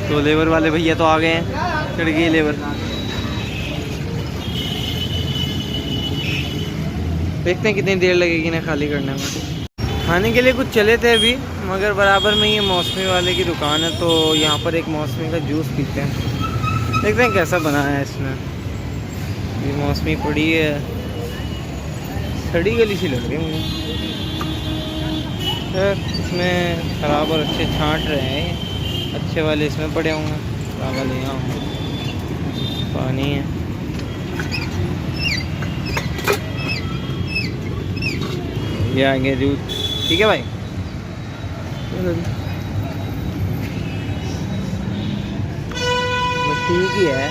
तो लेबर वाले भैया तो आ गए हैं, चढ़ गई लेबर। देखते हैं कितनी देर लगेगी ना खाली करने में। खाने के लिए कुछ चले थे अभी, मगर बराबर में ये मौसमी वाले की दुकान है, तो यहाँ पर एक मौसमी का जूस पीते हैं। देखते हैं कैसा बनाया है इसने। ये मौसमी पड़ी है, सड़ी गली सी लग रही है मुझे। इसमें ख़राब और अच्छे छांट रहे हैं, अच्छे वाले इसमें पड़े होंगे, ख़राब वाले यहाँ होंगे। पानी है, ये आ गया जूस। ठीक है भाई, बस ठीक ही है।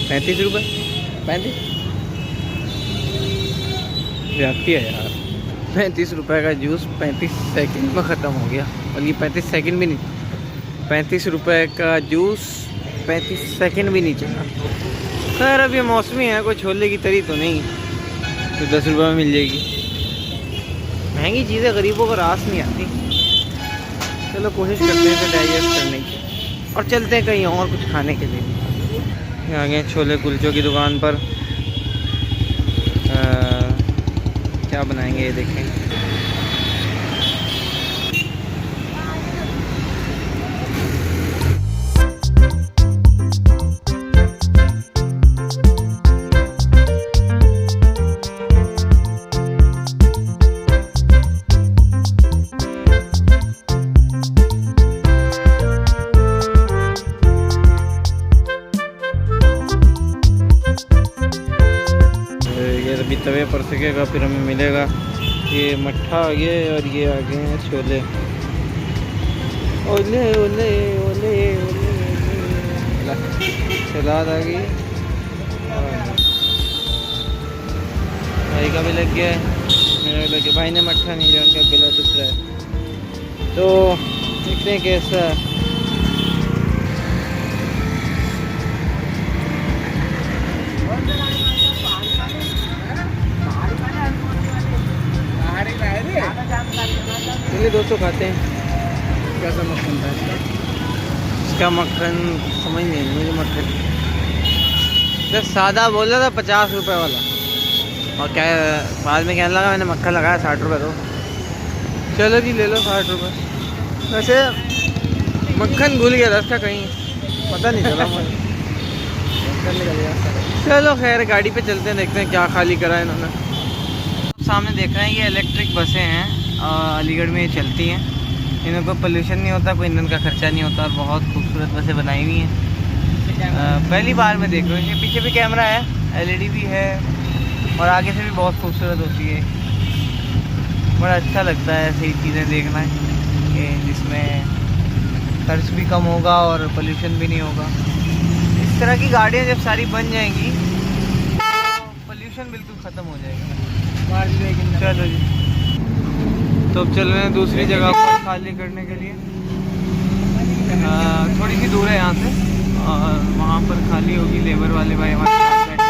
35 रुपये, 35 व्याप्ति है यार। 35 रुपये का जूस 35 सेकंड में ख़त्म हो गया। और ये 35 सेकंड भी नहीं, 35 रुपये का जूस 35 सेकंड भी नहीं चला। खैर अब ये मौसमी है, कोई छोले की तरी तो नहीं, तो 10 रुपये में मिल जाएगी। महंगी चीज़ें गरीबों को रास नहीं आती। चलो कोशिश करते हैं इसे डाइजेस्ट करने की, और चलते हैं कहीं और कुछ खाने के लिए। आ गए छोले कुलचों की दुकान पर। क्या बनाएंगे ये देखेंगे। अभी तवे पर सकेगा, फिर हमें मिलेगा ये मट्ठा आ गया, और ये आ गए हैं छोले। ओले ओले ओले ओले, सलाद आ गई, भाई का भी लग गया है, मेरा भी लग गया। भाई ने मट्ठा नहीं लिया, उनका गला दुख रहा है, तो देखते हैं कैसा। चलिए दोस्तों खाते हैं। कैसा मक्खन था इसका मक्खन समझ नहीं मुझे। मक्खन जब सादा बोल रहा था 50 रुपये वाला, और क्या बाद में कहने लगा मैंने मक्खन लगाया 60 रुपये दो। चलो जी ले लो 60 रुपये। वैसे मक्खन भूल गया था इसका, कहीं पता नहीं चला मुझे। चलो खैर गाड़ी पे चलते हैं, देखते हैं क्या खाली करा है इन्होंने। सामने देख रहे हैं ये इलेक्ट्रिक बसें हैं, अलीगढ़ में ये चलती हैं। इनमें कोई पोल्यूशन नहीं होता, कोई ईंधन का खर्चा नहीं होता, और बहुत खूबसूरत बसें बनाई हुई हैं। पहली बार मैं देख रहा हूँ। ये पीछे भी कैमरा है, LED भी है, और आगे से भी बहुत खूबसूरत होती है। बड़ा अच्छा लगता है ऐसी चीज़ें देखना है, जिसमें खर्च भी कम होगा और पोल्यूशन भी नहीं होगा। इस तरह की गाड़ियाँ जब सारी बन जाएंगी तो पोल्यूशन बिल्कुल ख़त्म हो जाएगा। चलो जी, तो अब चल रहे हैं दूसरी जगह पर खाली करने के लिए। थोड़ी सी दूर है यहाँ से, और वहाँ पर खाली होगी। लेबर वाले भाई हमारे साथ बैठे हैं।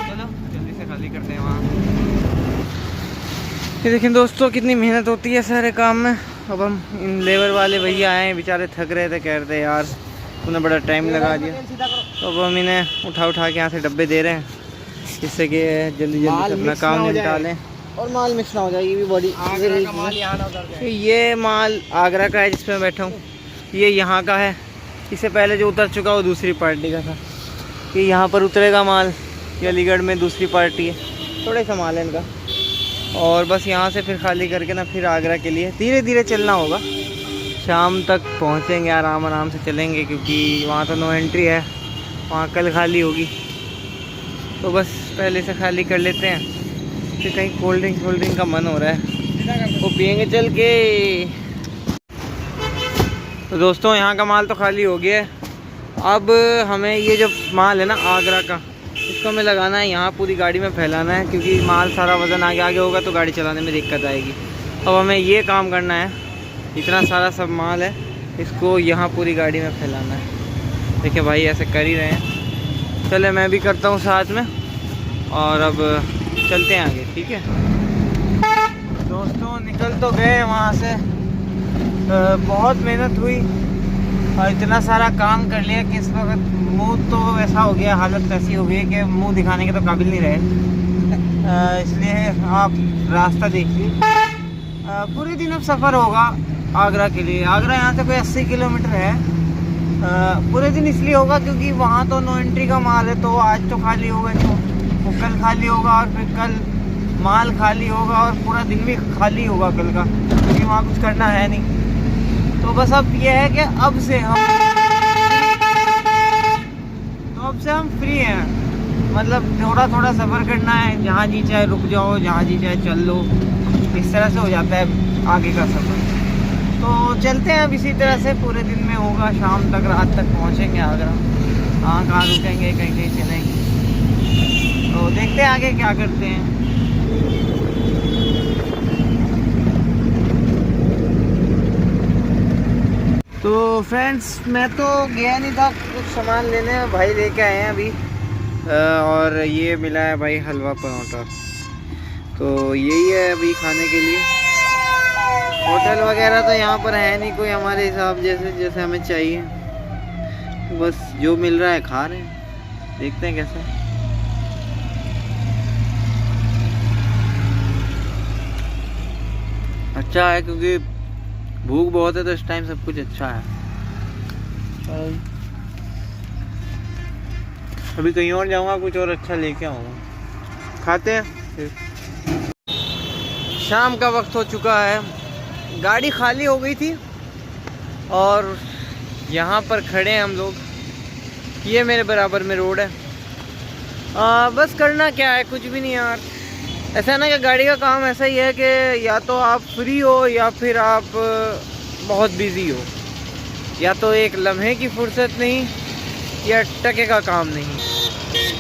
चलो जल्दी से खाली करते हैं वहाँ। ये देखें दोस्तों कितनी मेहनत होती है सारे काम में। अब हम इन लेबर वाले भैया आए हैं, बेचारे थक रहे थे, कह रहे थे यार तूने बड़ा टाइम लगा दिया। तो अब हम इन्हें उठा के यहाँ से डब्बे दे रहे हैं, जिससे कि जल्दी से अपना काम निपटा लें और माल मिक्स ना हो जाए। ये भी बड़ी ये माल आगरा का है जिसमें बैठा हूँ, ये यहाँ का है। इससे पहले जो उतर चुका वो दूसरी पार्टी का था। ये यहाँ पर उतरेगा माल, ये अलीगढ़ में दूसरी पार्टी है। थोड़े सा माल है इनका, और बस यहाँ से फिर खाली करके ना फिर आगरा के लिए धीरे धीरे चलना होगा। शाम तक पहुँचेंगे, आराम से चलेंगे, क्योंकि वहाँ तो नो एंट्री है, वहाँ कल खाली होगी। तो बस पहले से खाली कर लेते हैं, फिर कहीं कोल्ड ड्रिंक का मन हो रहा है, वो पियेंगे चल के। तो दोस्तों यहाँ का माल तो खाली हो गया है। अब हमें ये जो माल है ना आगरा का, इसको हमें लगाना है यहाँ, पूरी गाड़ी में फैलाना है, क्योंकि माल सारा वज़न आगे होगा तो गाड़ी चलाने में दिक्कत आएगी। अब हमें ये काम करना है, इतना सारा सब माल है, इसको यहाँ पूरी गाड़ी में फैलाना है। देखिए भाई ऐसे कर ही रहे हैं। चले मैं भी करता हूँ साथ में, और अब चलते हैं आगे। ठीक है दोस्तों, निकल तो गए वहाँ से, बहुत मेहनत हुई और इतना सारा काम कर लिया कि इस वक्त मुंह तो ऐसा हो गया, हालत ऐसी हो गई कि मुंह दिखाने के तो काबिल नहीं रहे। इसलिए आप रास्ता देखिए। पूरे दिन अब सफ़र होगा आगरा के लिए। आगरा यहाँ से कोई 80 किलोमीटर है। पूरे दिन इसलिए होगा क्योंकि वहाँ तो नो एंट्री का माल है, तो आज तो खाली होगा, तो कल खाली होगा और फिर कल माल खाली होगा और पूरा दिन भी खाली होगा कल का, क्योंकि वहाँ कुछ करना है नहीं। तो बस अब ये है कि अब से हम फ्री हैं। मतलब थोड़ा थोड़ा सफ़र करना है, जहाँ जी चाहे रुक जाओ, जहाँ जी चाहे चल लो, इस तरह से हो जाता है आगे का सफ़र। तो चलते हैं अब इसी तरह से, पूरे दिन में होगा, शाम तक रात तक पहुँचेंगे आगरा। कहाँ रुकेंगे, कहीं कहीं चलेंगे, तो देखते हैं आगे क्या करते हैं। तो फ्रेंड्स, मैं तो गया नहीं था, कुछ सामान लेने, भाई लेके आए हैं अभी। और ये मिला है भाई हलवा पराठा, तो यही है अभी खाने के लिए। होटल वगैरह तो यहाँ पर है नहीं कोई हमारे हिसाब जैसे हमें चाहिए, बस जो मिल रहा है खा रहे हैं, देखते हैं कैसे। अच्छा है क्योंकि भूख बहुत है, तो इस टाइम सब कुछ अच्छा है। अभी कहीं और जाऊंगा, कुछ और अच्छा लेके आऊँगा, खाते हैं। शाम का वक्त हो चुका है, गाड़ी खाली हो गई थी और यहाँ पर खड़े हैं हम लोग। ये मेरे बराबर में रोड है। बस करना क्या है, कुछ भी नहीं यार। ऐसा है ना कि गाड़ी का काम ऐसा ही है कि या तो आप फ्री हो या फिर आप बहुत बिज़ी हो, या तो एक लम्हे की फुर्सत नहीं या टके का काम नहीं।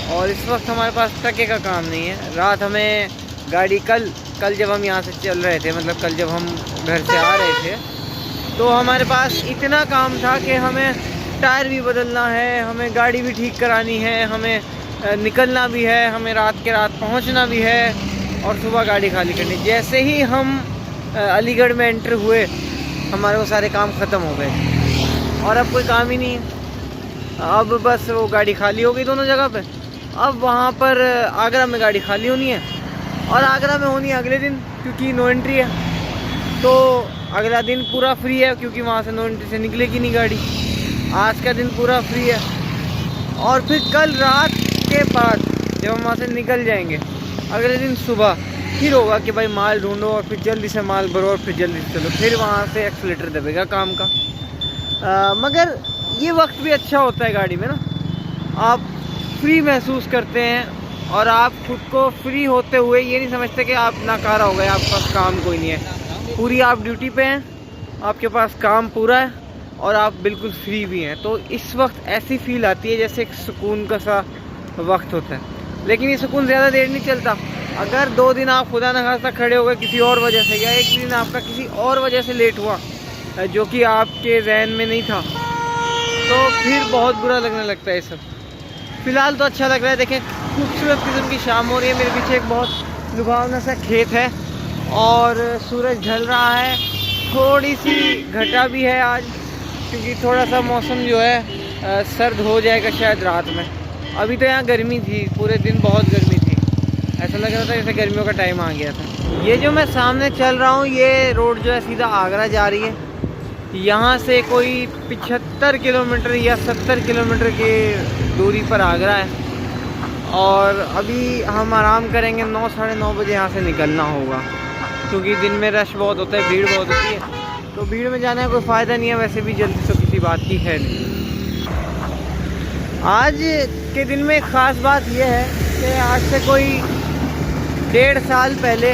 और इस वक्त हमारे पास टके का काम नहीं है। रात हमें गाड़ी कल जब हम यहाँ से चल रहे थे, मतलब कल जब हम घर से आ रहे थे, तो हमारे पास इतना काम था कि हमें टायर भी बदलना है, हमें गाड़ी भी ठीक करानी है, हमें निकलना भी है, हमें रात के रात पहुँचना भी है और सुबह गाड़ी खाली करनी। जैसे ही हम अलीगढ़ में एंटर हुए, हमारे वो सारे काम ख़त्म हो गए और अब कोई काम ही नहीं है। अब बस वो गाड़ी खाली हो गई दोनों जगह पे। अब वहाँ पर आगरा में गाड़ी खाली होनी है और आगरा में होनी है अगले दिन, क्योंकि नो एंट्री है। तो अगला दिन पूरा फ्री है, क्योंकि वहाँ से नो एंट्री से निकलेगी नहीं गाड़ी। आज का दिन पूरा फ्री है और फिर कल रात के बाद जब हम वहाँ से निकल जाएंगे, अगले दिन सुबह फिर होगा कि भाई माल ढूंढो और फिर जल्दी से माल भरो और फिर जल्दी से चलो, फिर वहाँ से एक्सीलेटर दबेगा काम का। मगर ये वक्त भी अच्छा होता है गाड़ी में ना, आप फ्री महसूस करते हैं और आप खुद को फ्री होते हुए ये नहीं समझते कि आप नाकारा हो गए, आपके पास काम कोई नहीं है। पूरी आप ड्यूटी पे हैं, आपके पास काम पूरा है और आप बिल्कुल फ्री भी हैं। तो इस वक्त ऐसी फील आती है जैसे एक सुकून का सा वक्त होता है। लेकिन ये सुकून ज़्यादा देर नहीं चलता। अगर 2 दिन आप खुदा न खास्ता खड़े हो गए किसी और वजह से, या एक दिन आपका किसी और वजह से लेट हुआ जो कि आपके जहन में नहीं था, तो फिर बहुत बुरा लगने लगता है सब। फ़िलहाल तो अच्छा लग रहा है। देखें, खूबसूरत किस्म की शाम हो रही है। मेरे पीछे एक बहुत लुभावना सा खेत है और सूरज ढल रहा है। थोड़ी सी घटा भी है आज, क्योंकि थोड़ा सा मौसम जो है सर्द हो जाएगा शायद रात में। अभी तो यहाँ गर्मी थी, पूरे दिन बहुत गर्मी थी, ऐसा लग रहा था जैसे गर्मियों का टाइम आ गया था। ये जो मैं सामने चल रहा हूँ, ये रोड जो है सीधा आगरा जा रही है। यहाँ से कोई 75 किलोमीटर या 70 किलोमीटर की दूरी पर आगरा है और अभी हम आराम करेंगे। 9 साढ़े 9 बजे यहाँ से निकलना होगा, क्योंकि दिन में रश बहुत होता है, भीड़ बहुत होती है। तो भीड़ में जाने का कोई फ़ायदा नहीं है, वैसे भी जल्दी तो किसी बात की है नहीं। आज के दिन में ख़ास बात यह है कि आज से कोई 1.5 साल पहले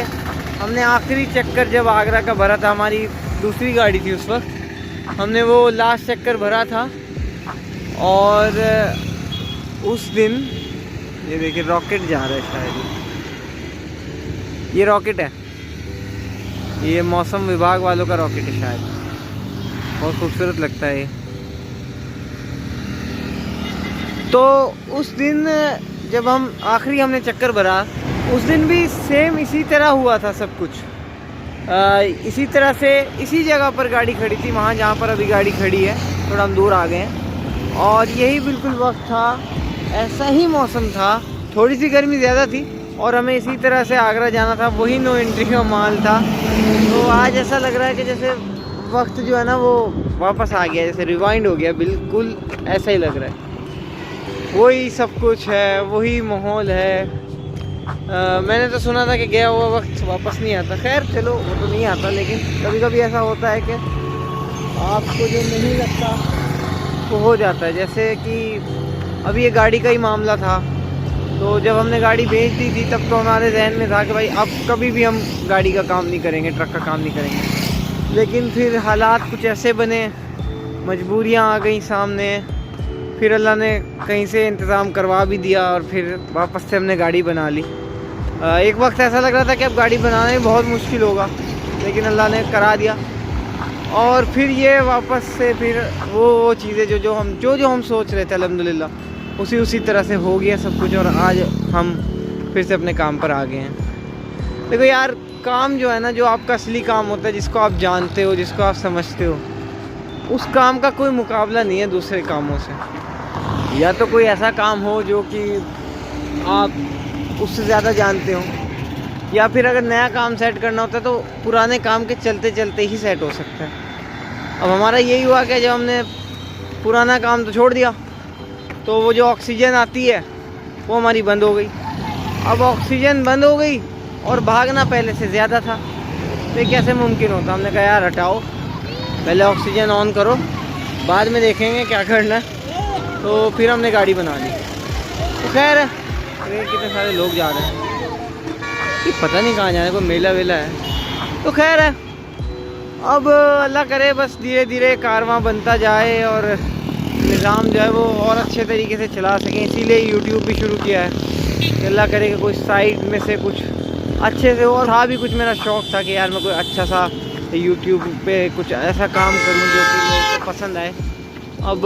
हमने आखिरी चक्कर जब आगरा का भरा था, हमारी दूसरी गाड़ी थी उस वक्त, हमने वो लास्ट चक्कर भरा था। और उस दिन ये देखिए रॉकेट जा रहा है, शायद ये रॉकेट है, ये मौसम विभाग वालों का रॉकेट है शायद। बहुत खूबसूरत लगता है ये। तो उस दिन जब हमने चक्कर भरा, उस दिन भी सेम इसी तरह हुआ था सब कुछ। इसी तरह से इसी जगह पर गाड़ी खड़ी थी, वहाँ जहाँ पर अभी गाड़ी खड़ी है, थोड़ा हम दूर आ गए हैं। और यही बिल्कुल वक्त था, ऐसा ही मौसम था, थोड़ी सी गर्मी ज़्यादा थी और हमें इसी तरह से आगरा जाना था, वही नो एंट्री का माल था। तो आज ऐसा लग रहा है कि जैसे वक्त जो है ना वो वापस आ गया, जैसे रिवाइंड हो गया, बिल्कुल ऐसा ही लग रहा है। वही सब कुछ है, वही माहौल है। मैंने तो सुना था कि गया हुआ वक्त वापस नहीं आता। खैर चलो, वो तो नहीं आता, लेकिन कभी कभी ऐसा होता है कि आपको जो नहीं लगता वो हो जाता है। जैसे कि अभी ये गाड़ी का ही मामला था, तो जब हमने गाड़ी बेच दी थी तब तो हमारे जहन में था कि भाई अब कभी भी हम गाड़ी का काम नहीं करेंगे, ट्रक का काम नहीं करेंगे। लेकिन फिर हालात कुछ ऐसे बने, मजबूरियाँ आ गई सामने, फिर अल्लाह ने कहीं से इंतज़ाम करवा भी दिया और फिर वापस से हमने गाड़ी बना ली। एक वक्त ऐसा लग रहा था कि अब गाड़ी बनाना ही बहुत मुश्किल होगा, लेकिन अल्लाह ने करा दिया। और फिर ये वापस से फिर वो चीज़ें जो हम सोच रहे थे, अल्हम्दुलिल्लाह उसी तरह से हो गया सब कुछ। और आज हम फिर से अपने काम पर आ गए हैं। देखो यार, काम जो है ना, जो आपका असली काम होता है, जिसको आप जानते हो, जिसको आप समझते हो, उस काम का कोई मुकाबला नहीं है दूसरे कामों से। या तो कोई ऐसा काम हो जो कि आप उससे ज़्यादा जानते हो, या फिर अगर नया काम सेट करना होता है तो पुराने काम के चलते चलते ही सेट हो सकता है। अब हमारा यही हुआ कि जब हमने पुराना काम तो छोड़ दिया, तो वो जो ऑक्सीजन आती है वो हमारी बंद हो गई। अब ऑक्सीजन बंद हो गई और भागना पहले से ज़्यादा था, तो ये कैसे मुमकिन होता। हमने कहा यार हटाओ, पहले ऑक्सीजन ऑन करो, बाद में देखेंगे क्या करना है। तो फिर हमने गाड़ी बना ली। तो खैर, कितने सारे लोग जा रहे हैं, ये पता नहीं कहाँ जाने को, मेला वेला है। तो खैर है, अब अल्लाह करे बस धीरे धीरे कारवां बनता जाए और निज़ाम जो है वो और अच्छे तरीके से चला सकें। इसीलिए यूट्यूब भी शुरू किया है कि अल्लाह करे कि कोई साइड में से कुछ अच्छे से। और हाँ, भी कुछ मेरा शौक़ था कि यार मैं कोई अच्छा सा यूट्यूब पे कुछ ऐसा काम करूँ जो कि लोगों को पसंद आए। अब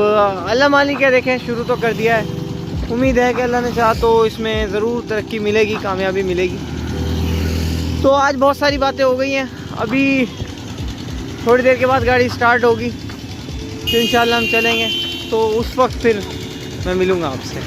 अल्लाह मालिक है, देखें शुरू तो कर दिया है। उम्मीद है कि अल्लाह ने चाहा तो इसमें ज़रूर तरक्की मिलेगी, कामयाबी मिलेगी। तो आज बहुत सारी बातें हो गई हैं, अभी थोड़ी देर के बाद गाड़ी स्टार्ट होगी, फिर इंशाल्लाह हम चलेंगे। तो उस वक्त फिर मैं मिलूँगा आपसे।